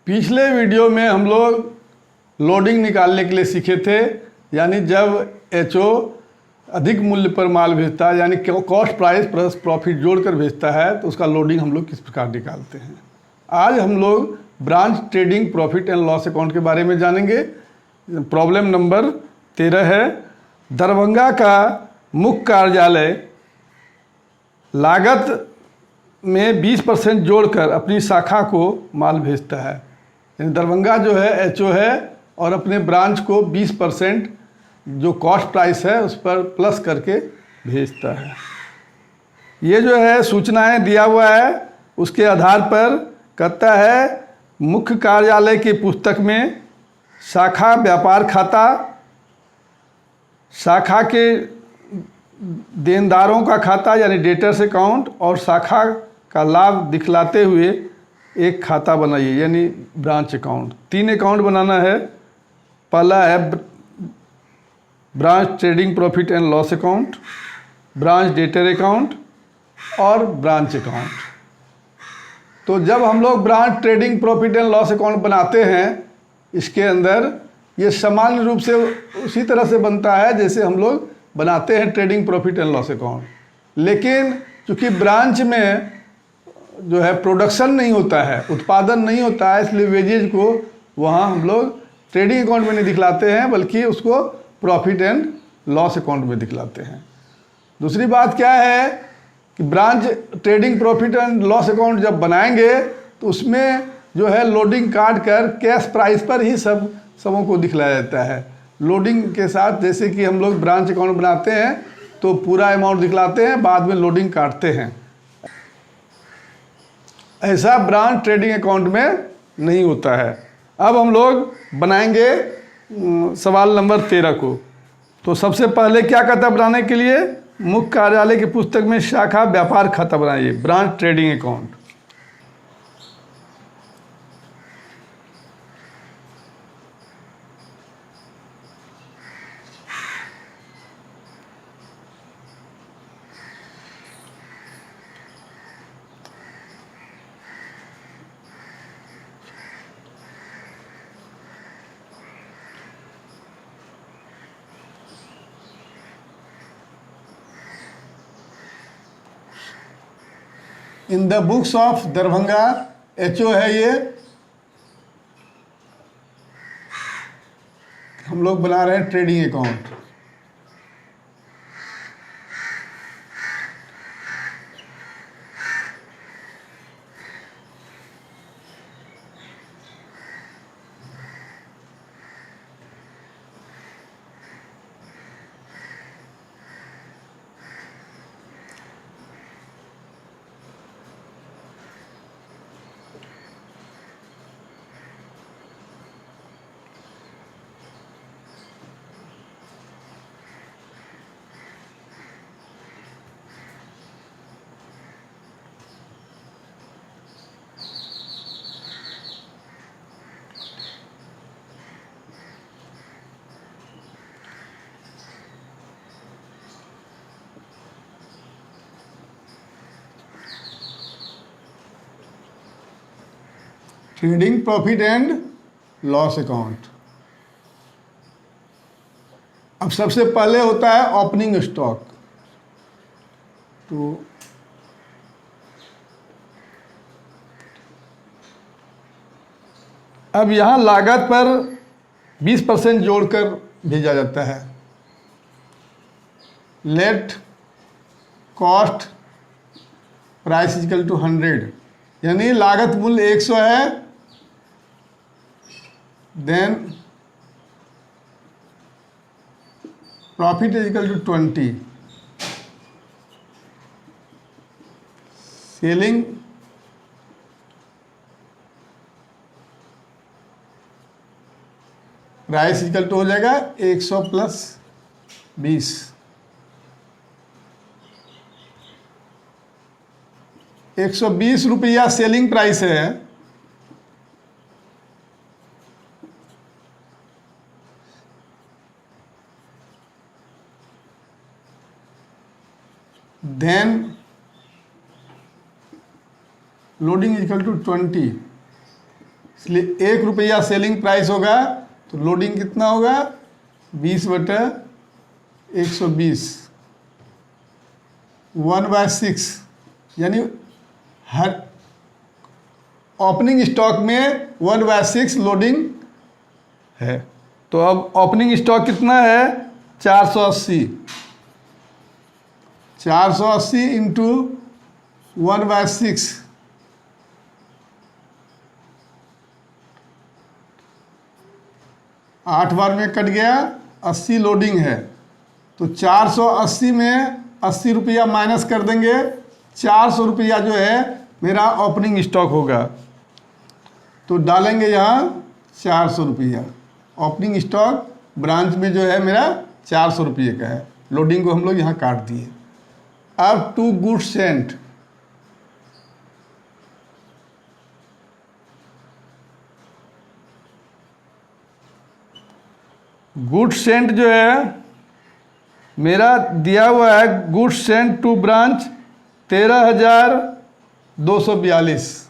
पिछले वीडियो में हम लोग लोडिंग निकालने के लिए सीखे थे, यानी जब एचओ अधिक मूल्य पर माल भेजता है, यानी कॉस्ट प्राइस प्लस प्रॉफिट जोड़कर भेजता है, तो उसका लोडिंग हम लोग किस प्रकार निकालते हैं। आज हम लोग branch trading profit and loss account के बारे में जानेंगे। प्रॉब्लम नंबर 13 है। दरभंगा का मुख्य कार्यालय लागत में 20% जोड़कर अपनी शाखा को माल भेजता है। यानी दरभंगा जो है एचओ है और अपने ब्रांच को 20% जो कॉस्ट प्राइस है उस पर प्लस करके भेजता है। ये जो है सूचनाएं दिया हुआ है, उसके आधार पर कहता है मुख्य कार्यालय की पुस्तक में शाखा व्यापार खाता, शाखा के देनदारों का खाता यानी डेटर्स अकाउंट और शाखा का लाभ दिखलाते हुए एक खाता बनाइए यानी ब्रांच अकाउंट। 3 अकाउंट बनाना है। पहला है branch trading profit and loss account, branch debtor account और ब्रांच अकाउंट। तो जब हम लोग branch trading profit and loss account बनाते हैं, इसके अंदर ये सामान्य रूप से उसी तरह से बनता है जैसे हम लोग बनाते हैं trading profit and loss account. लेकिन चूँकि ब्रांच में जो है प्रोडक्शन नहीं होता है, उत्पादन नहीं होता है, इसलिए वेजेज को वहाँ हम लोग ट्रेडिंग अकाउंट में नहीं दिखलाते हैं, बल्कि उसको प्रॉफिट एंड लॉस अकाउंट में दिखलाते हैं। दूसरी बात क्या है कि branch trading profit and loss account जब बनाएंगे तो उसमें जो है लोडिंग काट कर कैश प्राइस पर ही सबों को दिखलाया जाता है। लोडिंग के साथ, जैसे कि हम लोग ब्रांच अकाउंट बनाते हैं तो पूरा अमाउंट दिखलाते हैं, बाद में लोडिंग काटते हैं। ऐसा ब्रांच ट्रेडिंग अकाउंट में नहीं होता है। अब हम लोग बनाएंगे सवाल नंबर 13 को। तो सबसे पहले क्या कहता है बनाने के लिए, मुख्य कार्यालय की पुस्तक में शाखा व्यापार खाता बनाइए, branch trading account. In the books of Darbhanga HO है ये। हम लोग बना रहे हैं trading account. Trading profit and loss account. अब सबसे पहले होता है ओपनिंग स्टॉक। तो अब यहां लागत पर 20% जोड़कर भेजा जाता है। Let cost price equal to 100, यानी लागत मूल्य 100 है। Then profit is equal to 20। Selling price equal to हो जाएगा 100 प्लस 20। 120 रुपया सेलिंग प्राइस है। देन लोडिंग इक्वल टू 20, इसलिए 1 रुपया सेलिंग प्राइस होगा, तो लोडिंग कितना होगा 20/120, 1/6, यानी हर ओपनिंग स्टॉक में 1/6 लोडिंग है। तो अब ओपनिंग स्टॉक कितना है 480, 480 इंटू 1/6, 8 बार में कट गया, 80 लोडिंग है। तो 480 में 80 रुपया माइनस कर देंगे, 400 रुपया जो है मेरा ओपनिंग स्टॉक होगा। तो डालेंगे यहाँ 400 रुपया। ओपनिंग स्टॉक ब्रांच में जो है मेरा 400 रुपये का है। लोडिंग को हम लोग यहाँ काट दिए। अब to goods sent, goods sent जो है मेरा दिया हुआ है, गुड्स सेंट टू ब्रांच 13,242,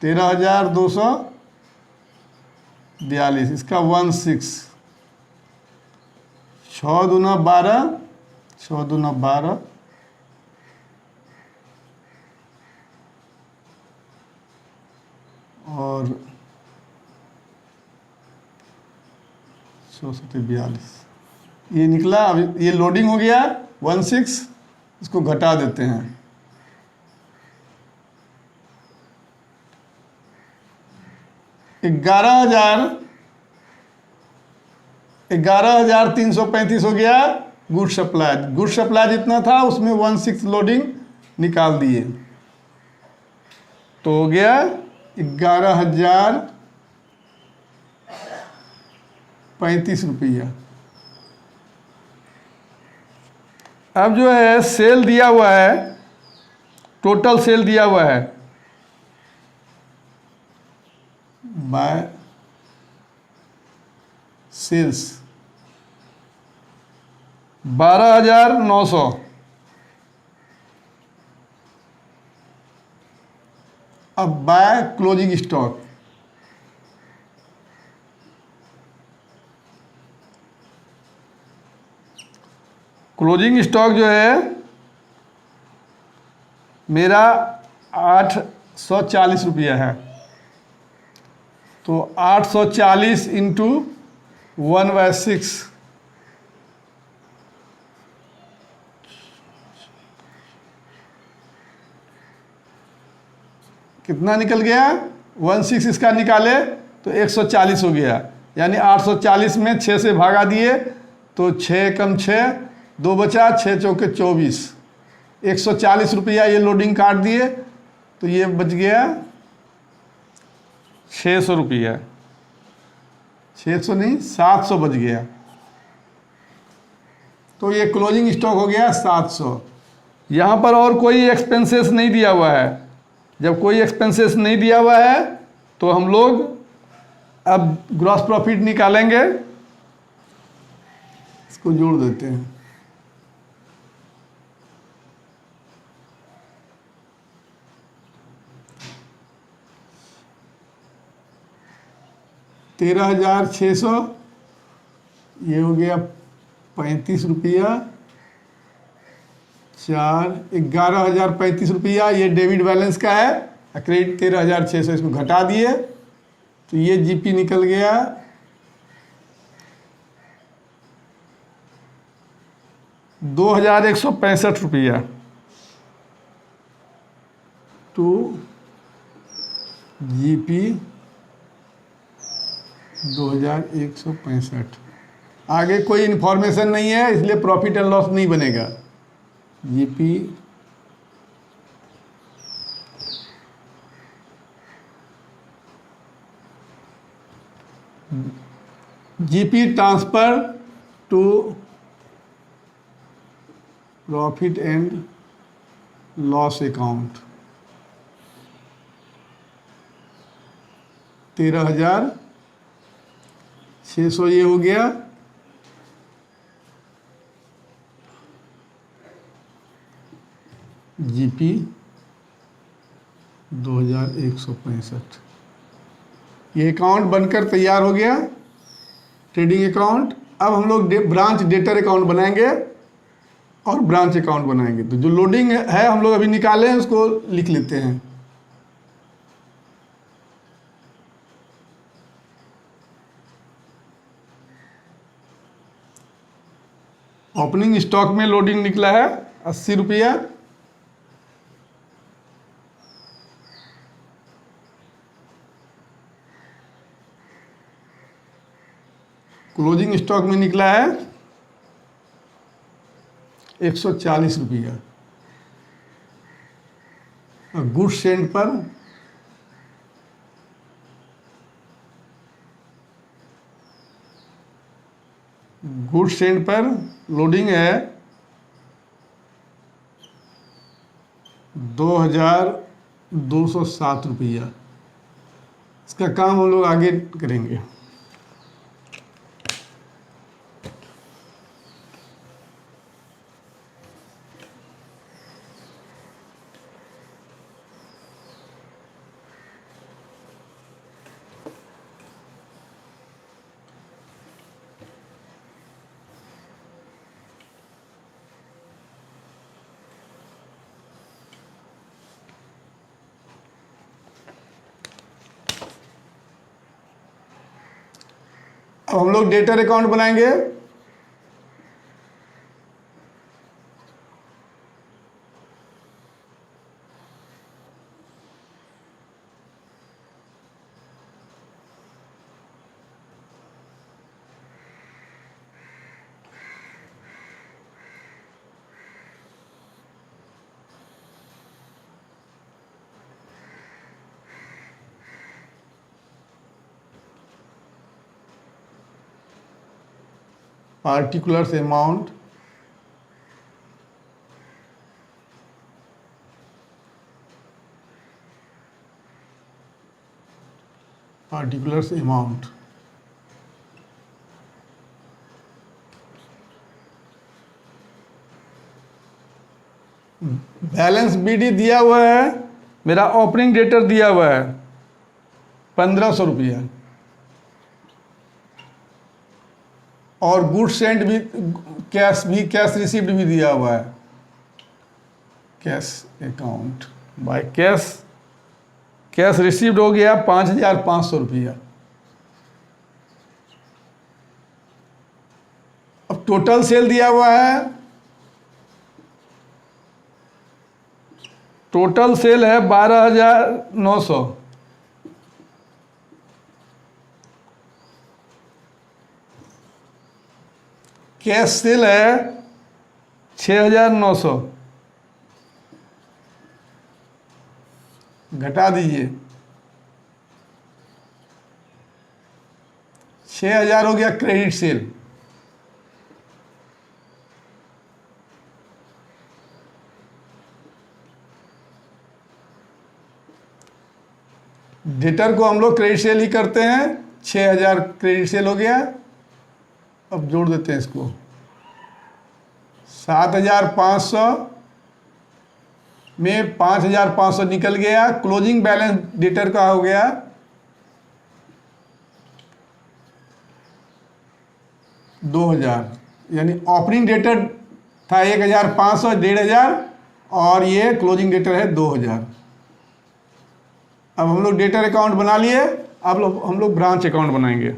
13,242, इसका 16, 6 दूना 12, 6 दूना 12, और 642, ये निकला। अब ये लोडिंग हो गया 16, इसको घटा देते हैं। 11,335 हो गया गुड सप्लाई। गुड सप्लाई जितना था उसमें 16 लोडिंग निकाल दिए, तो हो गया 11,035 रुपया। अब जो है सेल दिया हुआ है, टोटल सेल दिया हुआ है बाय सेल्स 12,900। अब by closing stock, closing stock जो है मेरा 840 रुपया है। तो 840 इंटू 1/6, कितना निकल गया 16 इसका निकाले तो 140 हो गया। यानी 840 में 6 से भागा दिए तो 6 कम 6, 2 बचा, 6 चौके 24, 140 रुपया ये लोडिंग काट दिए, तो ये बच गया 600 रुपया। 600 नहीं 700 बच गया। तो ये क्लोजिंग स्टॉक हो गया 700। यहाँ पर और कोई एक्सपेंसेस नहीं दिया हुआ है। जब कोई एक्सपेंसेस नहीं दिया हुआ है तो हम लोग अब ग्रॉस प्रॉफिट निकालेंगे। इसको जोड़ देते हैं। $13,600, ये हो गया 35 रुपया, 11,035 रुपया ये डेबिट बैलेंस का है। क्रेडिट 13,600, इसको घटा दिए तो ये जीपी निकल गया 2,165 रुपया। To GP 2,165। आगे कोई इन्फॉर्मेशन नहीं है, इसलिए प्रॉफिट एंड लॉस नहीं बनेगा। GP transfer to profit and loss account 13,600 ये हो गया। जीपी 2,165। ये अकाउंट बनकर तैयार हो गया, ट्रेडिंग अकाउंट। अब हम लोग ब्रांच डेटर अकाउंट बनाएंगे और ब्रांच अकाउंट बनाएंगे। तो जो लोडिंग है हम लोग अभी निकाले हैं उसको लिख लेते हैं। ओपनिंग स्टॉक में लोडिंग निकला है 80 रुपया। क्लोजिंग स्टॉक में निकला है 140 रुपया। गुड्स सेंड पर लोडिंग है 2207 रुपया। इसका काम हम लोग आगे करेंगे। अब हम लोग डेटर अकाउंट बनाएंगे। particulars amount, particulars amount, balance BD दिया हुआ है, मेरा ओपनिंग डेटर दिया हुआ है 1500 रुपया, और गुड्स सेंड भी कैश रिसीव्ड भी दिया हुआ है। Cash account by cash received हो गया 5500 रुपया। अब टोटल सेल दिया हुआ है, टोटल सेल है 12900। कैश सेल है 6900, घटा दीजिए 6000 हो गया क्रेडिट सेल। डेटर को हम लोग क्रेडिट सेल ही करते हैं। 6000 क्रेडिट सेल हो गया। अब जोड़ देते हैं इसको 7500 में 5500 निकल गया। क्लोजिंग बैलेंस डेटर का हो गया 2000, यानी ओपनिंग डेटर था 1500, 1500, और ये क्लोजिंग डेटर है 2000। अब हम लोग डेटर अकाउंट बना लिए। अब हम लोग ब्रांच अकाउंट बनाएंगे।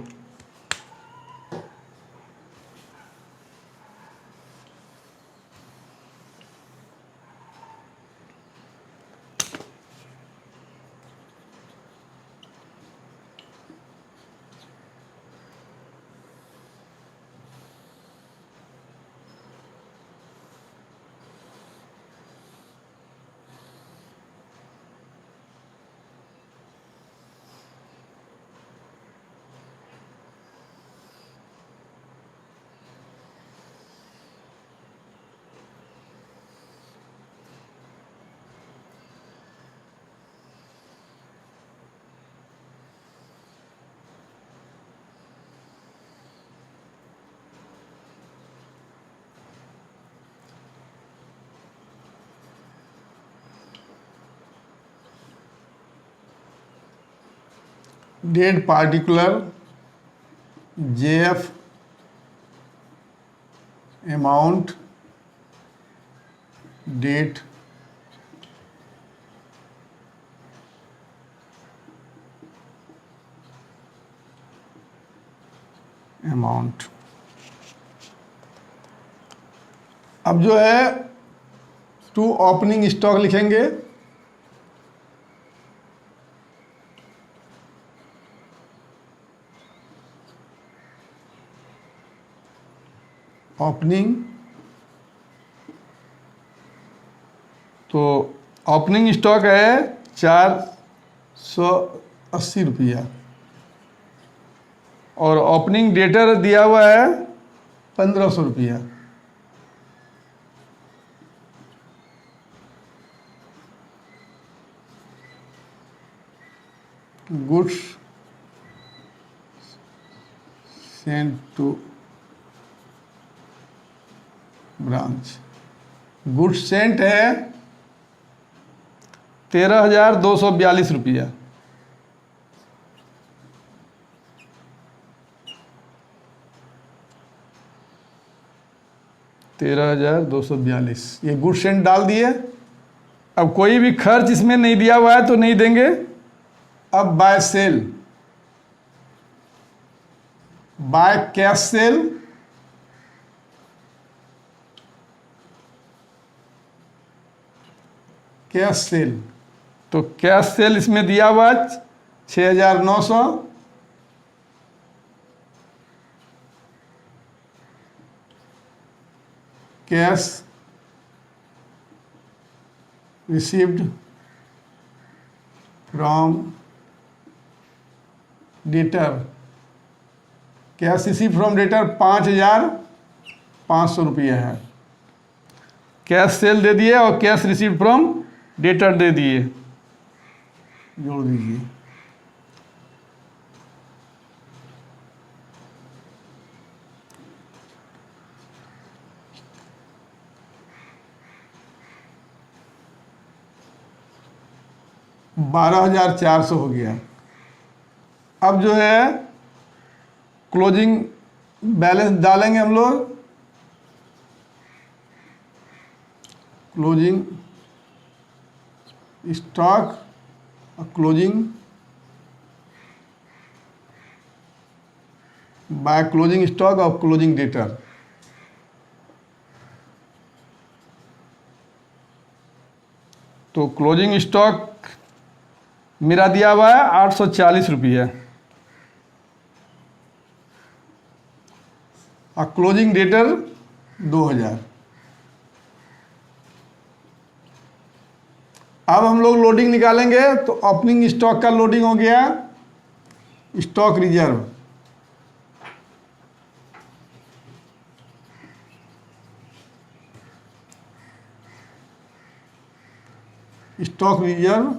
Date particular JF amount date amount. अब जो है टू ओपनिंग स्टॉक लिखेंगे। ओपनिंग, तो ओपनिंग स्टॉक है 480 रुपया और ओपनिंग डेटर दिया हुआ है 1500 रुपया। Goods sent to branch, goods sent है 13,242 रुपया। ये गुड सेंट डाल दिए। अब कोई भी खर्च इसमें नहीं दिया हुआ है तो नहीं देंगे। अब by sale, by cash sale, cash sale, तो कैश सेल इसमें दिया हुआ 6,900। Cash received from debtor, cash receive from debtor 5,500 रुपया है। कैश सेल दे दिए और कैश रिसीव फ्रॉम डेटर दे दिए, जोड़ दीजिए। $12,400 हो गया। अब जो है क्लोजिंग बैलेंस डालेंगे हम लोग। क्लोजिंग स्टॉक और क्लोजिंग बाय क्लोजिंग स्टॉक और क्लोजिंग डेटर। तो क्लोजिंग स्टॉक मेरा दिया हुआ है 840 रुपया और क्लोजिंग डेटर 2,000। अब हम लोग लोडिंग निकालेंगे। तो ओपनिंग स्टॉक का लोडिंग हो गया, स्टॉक रिजर्व, स्टॉक रिजर्व।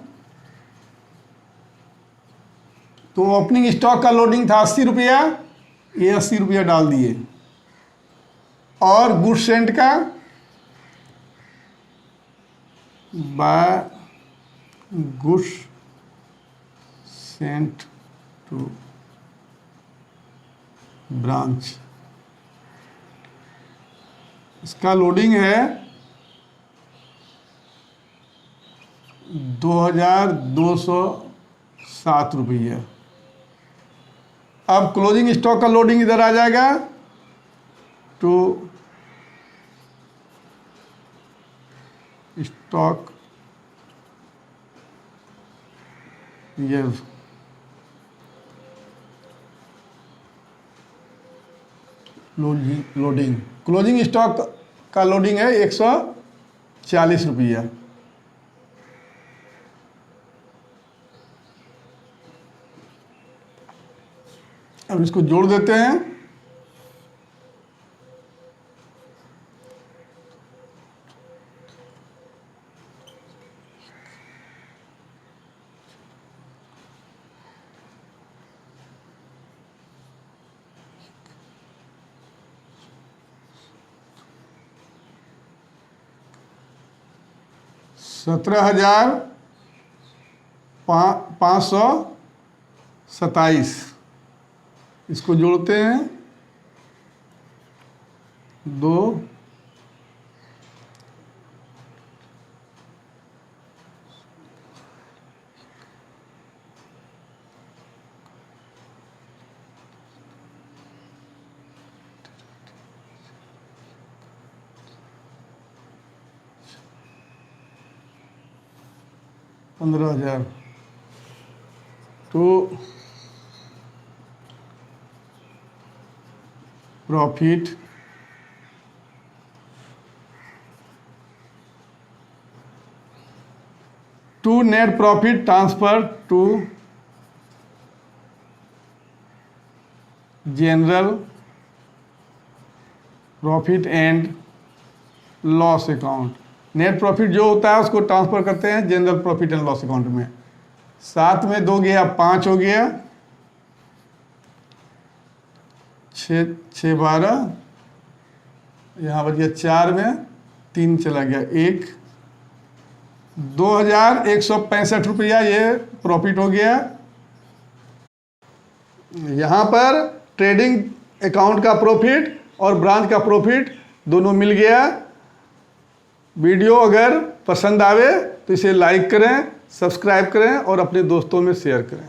तो ओपनिंग स्टॉक का लोडिंग था 80 रुपया, ये 80 रुपया डाल दिए। और गुड सेंट का by goods sent to branch, इसका लोडिंग है 2,207 रुपया। अब क्लोजिंग स्टॉक का लोडिंग इधर आ जाएगा to stock reserve, loading, closing stock का लोडिंग है 140 रुपया। अब इसको जोड़ देते हैं। $17,500 27, इसको जोड़ते हैं 2 15,000 तो profit to net profit transfer to general profit and loss account. Net profit जो होता है उसको ट्रांसफर करते हैं general profit and loss account में। 7 में 2 गया 5 हो गया, 6 12, यहाँ बच गया 4 में 3 चला गया 1, 2,165 रुपया ये प्रॉफिट हो गया। यहाँ पर ट्रेडिंग अकाउंट का प्रॉफिट और ब्रांच का प्रॉफिट दोनों मिल गया। वीडियो अगर पसंद आवे तो इसे लाइक करें, सब्सक्राइब करें और अपने दोस्तों में शेयर करें।